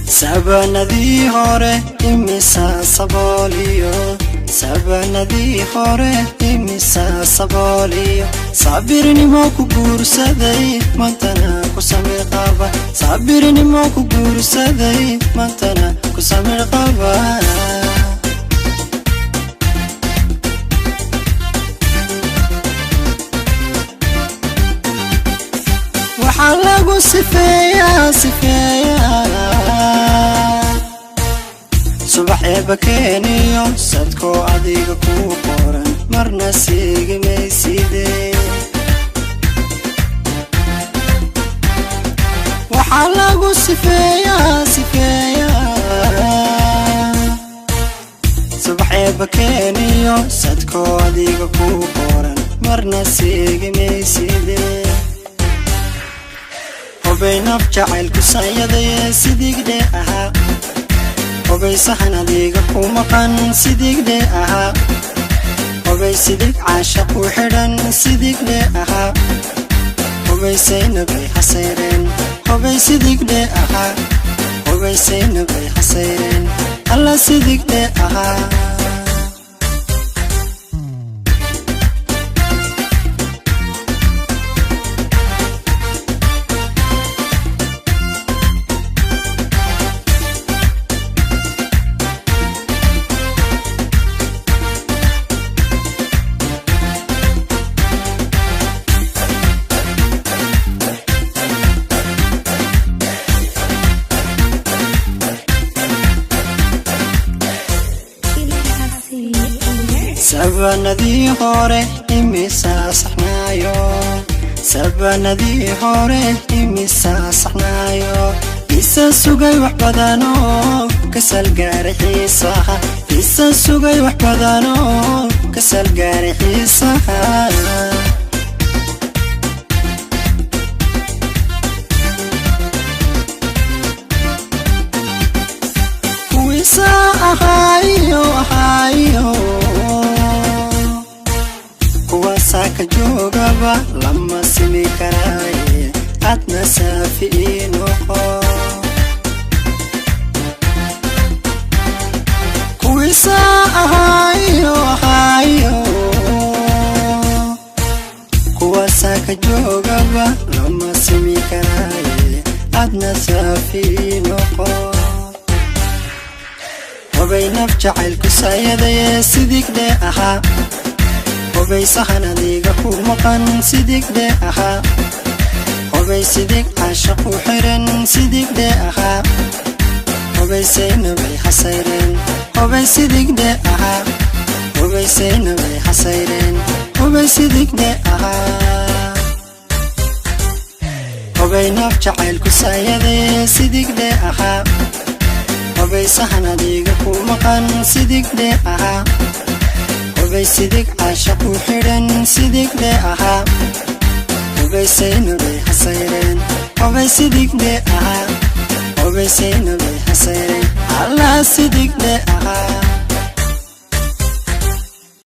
sabanadii hore imisa sabooliyo sabanadii hore imisa sabooliyo sabirnimo ku guursaday mantana ku samir qaba sabirnimo ku guursaday mantana ku samir qaba waxaa lagu sifeeyaa subaxee bakeeniyo sadkoo adiga ku qoran marna seegi mayside waxaa lagu sifeeyaa subaxee bakeeniyo sadkoo adiga ku qoran marna seegi mayside hubay naf jacaylku sayadaye sidigdhe ahaa hubay saxan adiga ku maqan sidigdhe ahaa hubay sidig caashaq u xidhan sidigdhe ahaa hubay saynabay xasayreen hubay sidigdhe ahaa hubay saynabay xasayreen alla sidigdhe ahaa sabanadii hore imisa saxnaayo sabanadii hore imisa saxnaayo isa sugay wax badano kasal gaaray xiisaha isa sugay wax badano kasal gaaray xiisaha kuwisa ahaayo kuwaasaka joogaba lama simi karaaye adna saafi'i noqo kuwisa ahaayo kuwaasaka joogaba lama simi karaaye adna saafi'i noqo hubay naf jacaylku sayadaye sidigdhe ahaa hubay saxan adiga ku maqan sidigdhe ahaa hubay sidig caashaq u xidhan sidigdhe ahaa hubay saynabay xasayreen hubay sidigdhe ahaa hubay saynabay xasayreen hubay sidigdhe ahaa hubay naf jacaylku sayadaye sidigdhe ahaa hubay saxan adiga ku maqan sidigdhe ahaa hubay sidig caashaq u xidhan sidigdhe ahaa hubay saynabay xasayreen hubay sidigdhe ahaa hubay saynabay xasayreen alla sidigdhe ahaa